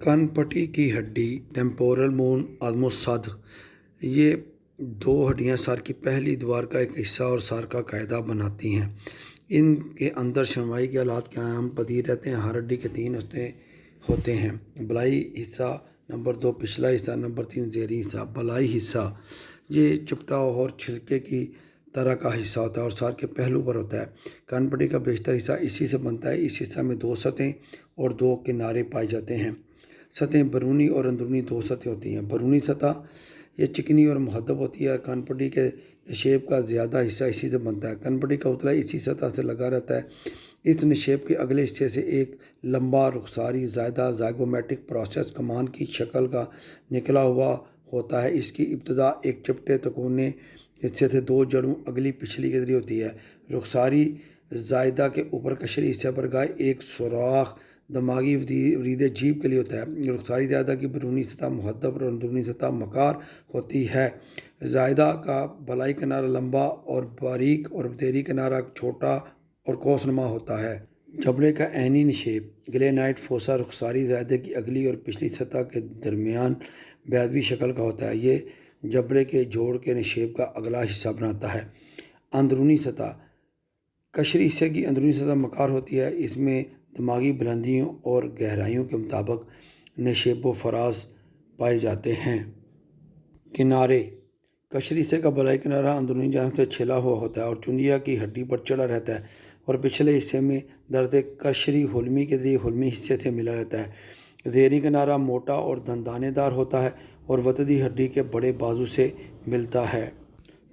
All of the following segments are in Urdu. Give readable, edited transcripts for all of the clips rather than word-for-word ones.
کان پٹی کی ہڈی ٹیمپورل مون عظم الصدر، یہ دو ہڈیاں سر کی پہلی دیوار کا ایک حصہ اور سر کا قاعدہ بناتی ہیں۔ ان کے اندر شنوائی کے آلات قیام پذیر رہتے ہیں۔ ہر ہڈی کے تین ہوتے ہیں: بلائی حصہ، نمبر 2 پچھلا حصہ، نمبر 3 زیریں حصہ۔ بلائی حصہ یہ چپٹا اور چھلکے کی طرح کا حصہ ہوتا ہے اور سر کے پہلو پر ہوتا ہے۔ کان پٹی کا بیشتر حصہ اسی سے بنتا ہے۔ اس حصہ میں 2 سطحیں اور 2 کنارے پائے جاتے ہیں۔ سطحیں بیرونی اور اندرونی 2 سطحیں ہوتی ہیں۔ بیرونی سطح یہ چکنی اور مہذب ہوتی ہے۔ کان پٹی کے نشیب کا زیادہ حصہ اسی سے بنتا ہے۔ کان پٹی کا اتلا اسی سطح سے لگا رہتا ہے۔ اس نشیب کے اگلے حصے سے ایک لمبا رخساری زائدہ زائگومیٹک پروسیس کمان کی شکل کا نکلا ہوا ہوتا ہے۔ اس کی ابتدا ایک چپٹے تکونے حصے سے 2 جڑوں اگلی پچھلی کے ذریعے ہوتی ہے۔ رخساری زائدہ کے اوپر قشری حصے پر گائے ایک سوراخ دماغی ورید جیب کے لیے ہوتا ہے۔ رخساری زائدہ کی بیرونی سطح مہذب اور اندرونی سطح مکار ہوتی ہے۔ زائدہ کا بلائی کنارہ لمبا اور باریک اور بطیری کنارہ چھوٹا اور قوس نما ہوتا ہے۔ جبڑے کا عینی نشیب گلینائٹ فوسا رخساری زائدہ کی اگلی اور پچھلی سطح کے درمیان بیضوی شکل کا ہوتا ہے۔ یہ جبڑے کے جوڑ کے نشیب کا اگلا حصہ بناتا ہے۔ اندرونی سطح قشری حصے کی اندرونی سطح مکار ہوتی ہے۔ اس میں دماغی بلندیوں اور گہرائیوں کے مطابق نشیب و فراز پائے جاتے ہیں۔ کنارے قشری حصے کا بلائی کنارہ اندرونی جانب سے چھلا ہوا ہوتا ہے اور چندیا کی ہڈی پر چڑھا رہتا ہے اور پچھلے حصے میں درد قشری حلمی کے ذریعے حلمی حصے سے ملا رہتا ہے۔ زیریں کنارہ موٹا اور دندانے دار ہوتا ہے اور وتدی ہڈی کے بڑے بازو سے ملتا ہے۔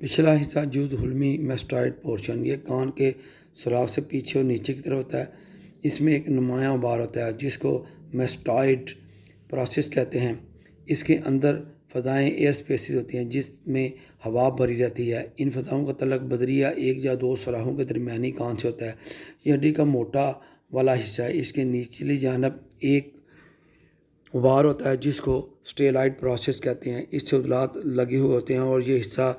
پچھلا حصہ جز حلمی میسٹائڈ پورشن، یہ کان کے سوراخ سے پیچھے اور نیچے کی طرف ہوتا ہے۔ اس میں ایک نمایاں بار ہوتا ہے جس کو میسٹائڈ پروسیس کہتے ہیں۔ اس کے اندر فضائیں ایئر سپیسز ہوتی ہیں جس میں ہوا بھری رہتی ہے۔ ان فضاؤں کا تعلق بدریہ 1 یا 2 سوراخوں کے درمیانی کان سے ہوتا ہے۔ یہ ہڈی کا موٹا والا حصہ ہے۔ اس کے نچلی جانب ایک غبار ہوتا ہے جس کو سٹیلائٹ پروسیس کہتے ہیں۔ اس سے عضلات لگے ہوئے ہوتے ہیں اور یہ حصہ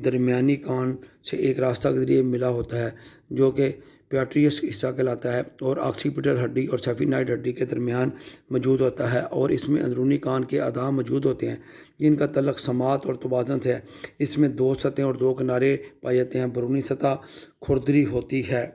درمیانی کان سے ایک راستہ کے ذریعے ملا ہوتا ہے جو کہ پیاٹریس حصہ کہلاتا ہے اور آکسیپیٹل ہڈی اور سیفینائڈ ہڈی کے درمیان موجود ہوتا ہے، اور اس میں اندرونی کان کے اعضاء موجود ہوتے ہیں جن کا تعلق سماعت اور توازن سے ہے۔ اس میں 2 سطحیں اور 2 کنارے پائے جاتے ہیں۔ بیرونی سطح کھردری ہوتی ہے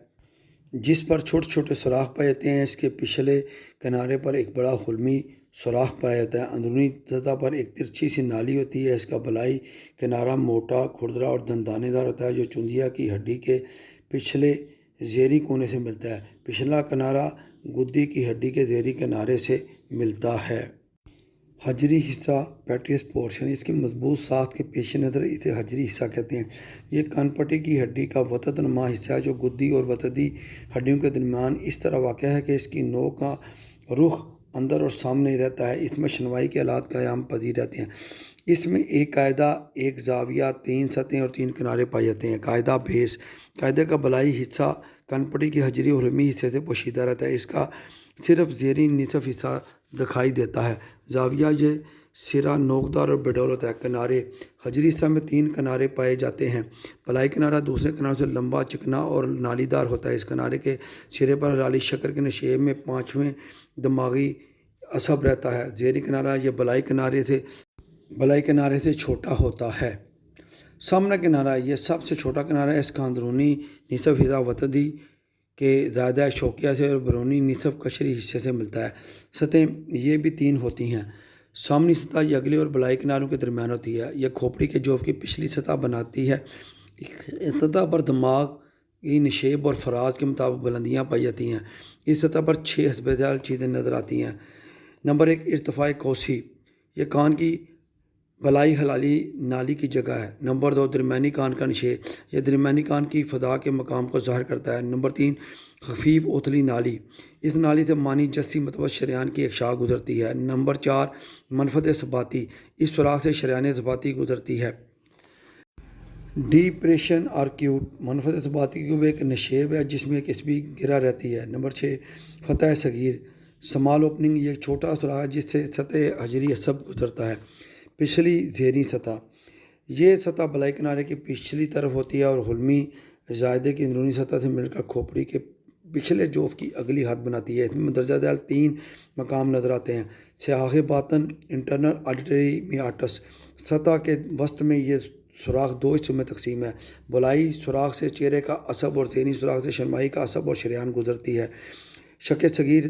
جس پر چھوٹے چھوٹے سوراخ پائے جاتے ہیں۔ اس کے پچھلے کنارے پر ایک بڑا حلمی سوراخ پایا جاتا ہے۔ اندرونی سطح پر ایک ترچھی سی نالی ہوتی ہے۔ اس کا بلائی کنارہ موٹا، کھردرا اور دندانے دار ہوتا ہے جو چندیا کی ہڈی کے پچھلے زیریں کونے سے ملتا ہے۔ پچھلا کنارہ گدی کی ہڈی کے زیریں کنارے سے ملتا ہے۔ حجری حصہ پیٹریس پورشن، اس کی مضبوط ساخت کے پیش نظر اسے حجری حصہ کہتے ہیں۔ یہ کان پٹی کی ہڈی کا وتد نما حصہ ہے جو گدی اور وتدی ہڈیوں کے درمیان اس طرح واقع ہے کہ اس کی نوک کا رخ اندر اور سامنے رہتا ہے۔ اس میں شنوائی کے آلات قیام پذیر رہتے ہیں۔ اس میں ایک قاعدہ، ایک زاویہ، 3 سطحیں اور 3 کنارے پائے جاتے ہیں۔ قاعدہ بیس قاعدے کا بلائی حصہ کان پٹی کی حجری اور حلمی حصے سے پوشیدہ رہتا ہے۔ اس کا صرف زیریں نصف حصہ دکھائی دیتا ہے۔ زاویہ یہ سرا نوکدار اور بےڈول ہوتا ہے۔ کنارے حجری حصہ میں 3 کنارے پائے جاتے ہیں۔ بلائی کنارہ دوسرے کناروں سے لمبا، چکنا اور نالی دار ہوتا ہے۔ اس کنارے کے سرے پر ہلالی شکل کے نشیب میں 5واں دماغی عصب رہتا ہے۔ زیریں کنارہ یہ بلائی کنارے سے چھوٹا ہوتا ہے۔ سامنا کنارہ یہ سب سے چھوٹا کنارہ ہے۔ اس کا اندرونی نصف حصہ وتدی کے زائدہ شوکیہ سے اور بیرونی نصف قشری حصے سے ملتا ہے۔ سطحیں یہ بھی 3 ہوتی ہیں۔ سامنی سطح یہ اگلے اور بلائی کناروں کے درمیان ہوتی ہے۔ یہ کھوپڑی کے جوف کی پچھلی سطح بناتی ہے۔ اس سطح پر دماغ کی نشیب اور فراز کے مطابق بلندیاں پائی جاتی ہیں۔ اس سطح پر 6 حسب ذیل چیزیں نظر آتی ہیں۔ نمبر 1 ارتفاع قوسی، یہ کان کی بلائی ہلالی نالی کی جگہ ہے۔ نمبر 2 درمیانی کان کا نشیب، یہ درمیانی کان کی فضا کے مقام کو ظاہر کرتا ہے۔ نمبر 3 خفیف اوتھلی نالی، اس نالی سے مانی جسی متوسط شریان کی ایک شاخ گزرتی ہے۔ نمبر 4 منفذ ثباتی، اس سوراخ سے شریان ثباتی گزرتی ہے۔ ڈیپریشن آرکیوٹ، منفذ ثباتی کی ایک نشیب ہے جس میں ایک عصبی گرہ رہتی ہے۔ نمبر 6 فتح صغیر، سمال اوپننگ، یہ ایک چھوٹا سوراخ ہے جس سے سطح حجری عصب گزرتا ہے۔ پچھلی زیریں سطح، یہ سطح بلائی کنارے کی پچھلی طرف ہوتی ہے اور حلمی زائدے کی اندرونی سطح سے مل کر کھوپڑی کے پچھلے جوف کی اگلی حد بناتی ہے۔ اس میں مندرجہ ذیل 3 مقام نظر آتے ہیں۔ سیاق باطن انٹرنل آڈیٹری میاٹس، سطح کے وسط میں یہ سوراخ 2 حصوں میں تقسیم ہے۔ بالائی سوراخ سے چہرے کا عصب اور ذہنی سوراخ سے شرمائی کا عصب اور شریان گزرتی ہے۔ شق صغیر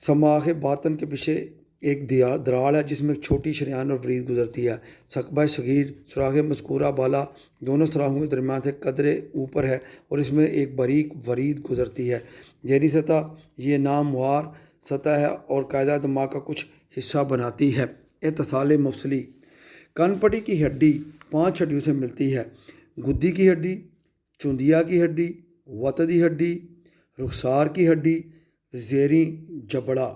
سماخ باطن کے پیچھے ایک دراڑ ہے جس میں ایک چھوٹی شریان اور ورید گزرتی ہے۔ ثقبہ صغیر سوراخ مذکورہ بالا دونوں سوراخوں کے درمیان سے قدرے اوپر ہے اور اس میں ایک باریک ورید گزرتی ہے۔ ذہنی سطح یہ ناموار سطح ہے اور قاعدہ دماغ کا کچھ حصہ بناتی ہے۔ اتصال مفصلی، کان پٹی کی ہڈی 5 ہڈیوں سے ملتی ہے: گدی کی ہڈی، چوندیا کی ہڈی، وتدی ہڈی، رخسار کی ہڈی، زیریں جبڑا۔